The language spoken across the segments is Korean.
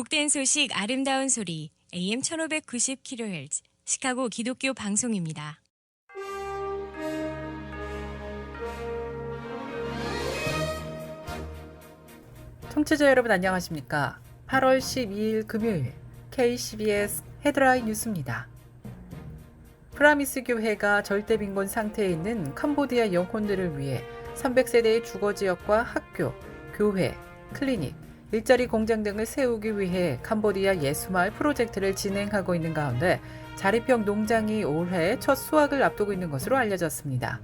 복된 소식 아름다운 소리 AM 1590kHz 시카고 기독교 방송입니다. 청취자 여러분 안녕하십니까? 8월 12일 금요일 KCBS 헤드라인 뉴스입니다. 프라미스 교회가 절대 빈곤 상태에 있는 캄보디아 영혼들을 위해 300세대의 주거지역과 학교, 교회, 클리닉, 일자리 공장 등을 세우기 위해 캄보디아 예수마을 프로젝트를 진행하고 있는 가운데 자립형 농장이 올해 첫 수확을 앞두고 있는 것으로 알려졌습니다.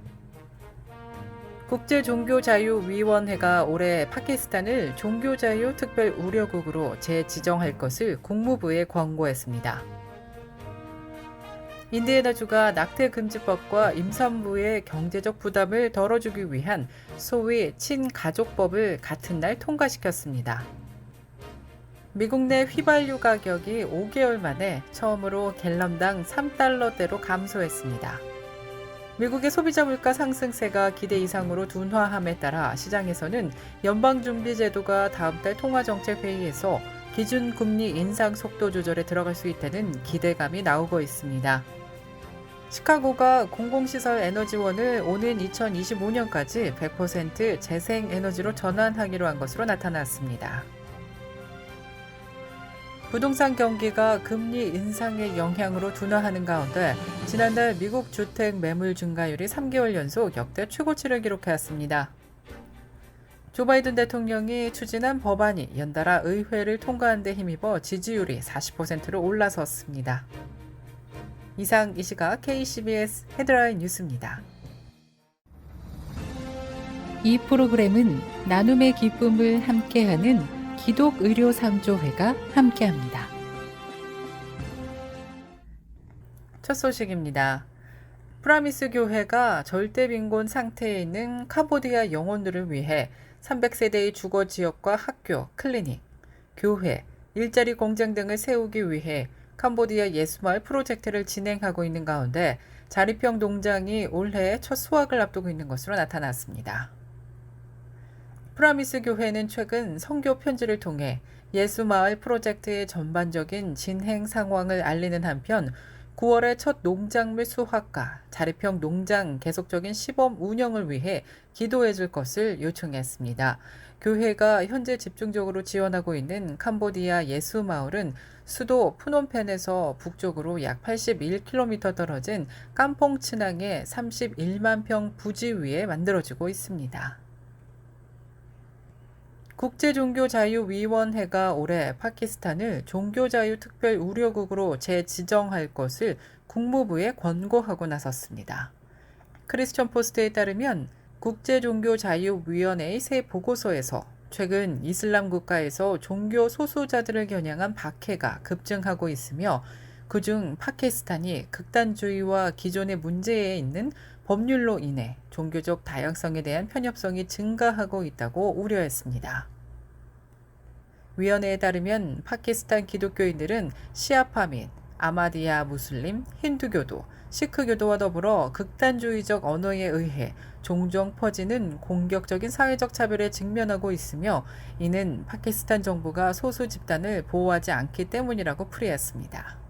국제종교자유위원회가 올해 파키스탄을 종교자유 특별 우려국으로 재지정할 것을 국무부에 권고했습니다. 인디애나주가 낙태금지법과 임산부의 경제적 부담을 덜어주기 위한 소위 친가족법을 같은 날 통과시켰습니다. 미국 내 휘발유 가격이 5개월 만에 처음으로 갤런당 3달러대로 감소했습니다. 미국의 소비자 물가 상승세가 기대 이상으로 둔화함에 따라 시장에서는 연방준비제도가 다음 달 통화정책회의에서 기준금리 인상 속도 조절에 들어갈 수 있다는 기대감이 나오고 있습니다. 시카고가 공공시설 에너지원을 오는 2025년까지 100% 재생에너지로 전환하기로 한 것으로 나타났습니다. 부동산 경기가 금리 인상의 영향으로 둔화하는 가운데 지난달 미국 주택 매물 증가율이 3개월 연속 역대 최고치를 기록했습니다. 조 바이든 대통령이 추진한 법안이 연달아 의회를 통과한 데 힘입어 지지율이 40%로 올라섰습니다. 이상 이 시각 KCBS 헤드라인 뉴스입니다. 이 프로그램은 나눔의 기쁨을 함께하는 기독의료상조회가 함께합니다. 첫 소식입니다. 프라미스 교회가 절대 빈곤 상태에 있는 캄보디아 영혼들을 위해 300세대의 주거 지역과 학교, 클리닉, 교회, 일자리 공장 등을 세우기 위해 캄보디아 예수마을 프로젝트를 진행하고 있는 가운데 자립형 농장이 올해 첫 수확을 앞두고 있는 것으로 나타났습니다. 프라미스 교회는 최근 선교 편지를 통해 예수마을 프로젝트의 전반적인 진행 상황을 알리는 한편 9월에 첫 농작물 수확과 자립형 농장 계속적인 시범 운영을 위해 기도해 줄 것을 요청했습니다. 교회가 현재 집중적으로 지원하고 있는 캄보디아 예수마을은 수도 푸놈펜에서 북쪽으로 약 81km 떨어진 깜퐁 츠낭의 31만 평 부지 위에 만들어지고 있습니다. 국제종교자유위원회가 올해 파키스탄을 종교자유 특별 우려국으로 재지정할 것을 국무부에 권고하고 나섰습니다. 크리스천 포스트에 따르면 국제종교자유위원회의 새 보고서에서 최근 이슬람 국가에서 종교 소수자들을 겨냥한 박해가 급증하고 있으며 그중 파키스탄이 극단주의와 기존의 문제에 있는 법률로 인해 종교적 다양성에 대한 편협성이 증가하고 있다고 우려했습니다. 위원회에 따르면 파키스탄 기독교인들은 시아파 및 아마디아 무슬림, 힌두교도, 시크교도와 더불어 극단주의적 언어에 의해 종종 퍼지는 공격적인 사회적 차별에 직면하고 있으며 이는 파키스탄 정부가 소수 집단을 보호하지 않기 때문이라고 풀이했습니다.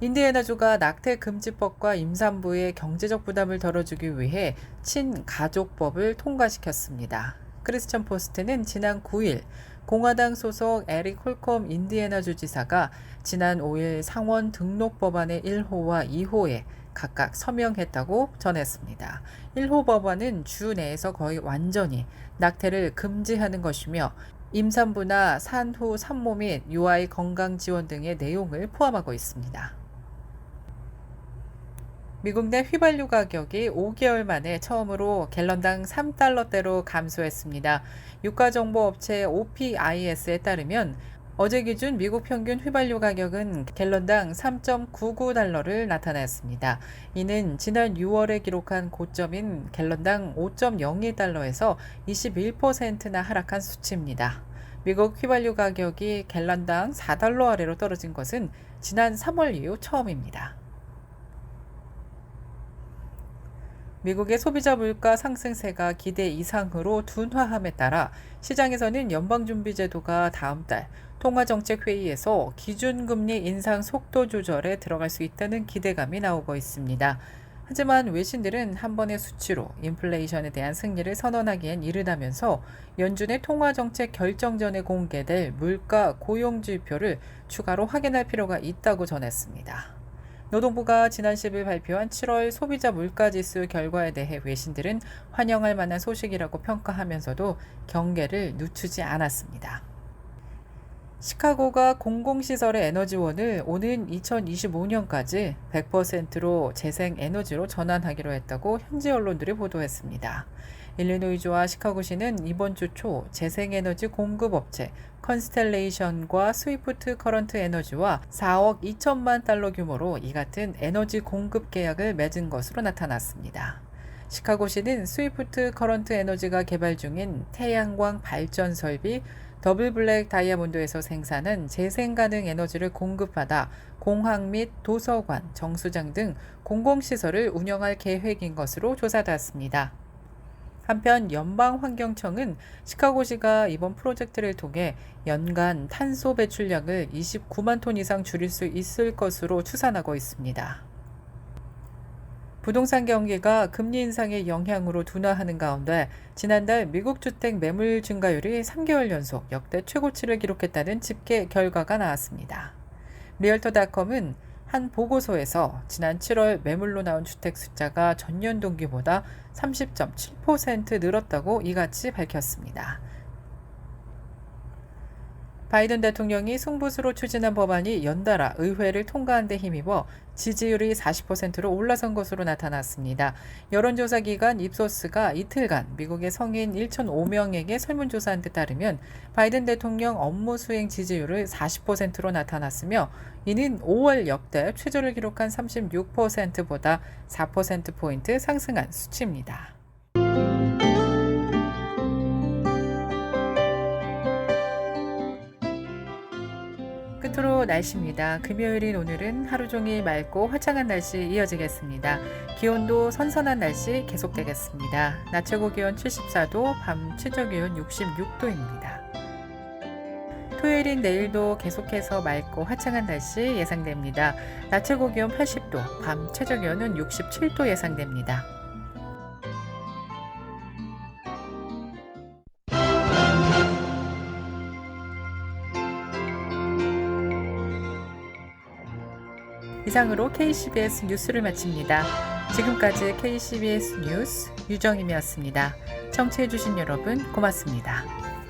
인디애나주가 낙태금지법과 임산부의 경제적 부담을 덜어주기 위해 친가족법을 통과시켰습니다. 크리스천 포스트는 지난 9일 공화당 소속 에릭 홀콤 인디애나주 지사가 지난 5일 상원 등록법안의 1호와 2호에 각각 서명했다고 전했습니다. 1호 법안은 주 내에서 거의 완전히 낙태를 금지하는 것이며 임산부나 산후 산모 및 유아의 건강 지원 등의 내용을 포함하고 있습니다. 미국 내 휘발유 가격이 5개월 만에 처음으로 갤런당 3달러대로 감소했습니다. 유가정보업체 OPIS에 따르면 어제 기준 미국 평균 휘발유 가격은 갤런당 3.99달러를 나타냈습니다. 이는 지난 6월에 기록한 고점인 갤런당 5.02달러에서 21%나 하락한 수치입니다. 미국 휘발유 가격이 갤런당 4달러 아래로 떨어진 것은 지난 3월 이후 처음입니다. 미국의 소비자 물가 상승세가 기대 이상으로 둔화함에 따라 시장에서는 연방준비제도가 다음 달 통화정책회의에서 기준금리 인상 속도 조절에 들어갈 수 있다는 기대감이 나오고 있습니다. 하지만 외신들은 한 번의 수치로 인플레이션에 대한 승리를 선언하기엔 이르다면서 연준의 통화정책 결정 전에 공개될 물가 고용지표를 추가로 확인할 필요가 있다고 전했습니다. 노동부가 지난 10일 발표한 7월 소비자 물가지수 결과에 대해 외신들은 환영할 만한 소식이라고 평가하면서도 경계를 늦추지 않았습니다. 시카고가 공공시설의 에너지원을 오는 2025년까지 100%로 재생에너지로 전환하기로 했다고 현지 언론들이 보도했습니다. 일리노이주와 시카고시는 이번 주 초 재생에너지 공급업체 컨스텔레이션과 스위프트 커런트 에너지와 4억 2천만 달러 규모로 이 같은 에너지 공급 계약을 맺은 것으로 나타났습니다. 시카고시는 스위프트 커런트 에너지가 개발 중인 태양광 발전 설비 더블 블랙 다이아몬드에서 생산한 재생 가능 에너지를 공급하다 공항 및 도서관, 정수장 등 공공시설을 운영할 계획인 것으로 조사됐습니다. 한편 연방환경청은 시카고시가 이번 프로젝트를 통해 연간 탄소 배출량을 29만 톤 이상 줄일 수 있을 것으로 추산하고 있습니다. 부동산 경기가 금리 인상의 영향으로 둔화하는 가운데 지난달 미국 주택 매물 증가율이 3개월 연속 역대 최고치를 기록했다는 집계 결과가 나왔습니다. 리얼터닷컴은 한 보고서에서 지난 7월 매물로 나온 주택 숫자가 전년 동기보다 30.7% 늘었다고 이같이 밝혔습니다. 바이든 대통령이 승부수로 추진한 법안이 연달아 의회를 통과한 데 힘입어 지지율이 40%로 올라선 것으로 나타났습니다. 여론조사 기관 입소스가 이틀간 미국의 성인 1,005명에게 설문조사한 데 따르면 바이든 대통령 업무 수행 지지율을 40%로 나타났으며 이는 5월 역대 최저를 기록한 36%보다 4%포인트 상승한 수치입니다. 끝으로 날씨입니다. 금요일인 오늘은 하루 종일 맑고 화창한 날씨 이어지겠습니다. 기온도 선선한 날씨 계속되겠습니다. 낮 최고 기온 74도, 밤 최저 기온 66도입니다. 토요일인 내일도 계속해서 맑고 화창한 날씨 예상됩니다. 낮 최고 기온 80도, 밤 최저 기온은 67도 예상됩니다. 이상으로 KCBS 뉴스를 마칩니다. 지금까지 KCBS 뉴스 유정임이었습니다. 청취해주신 여러분 고맙습니다.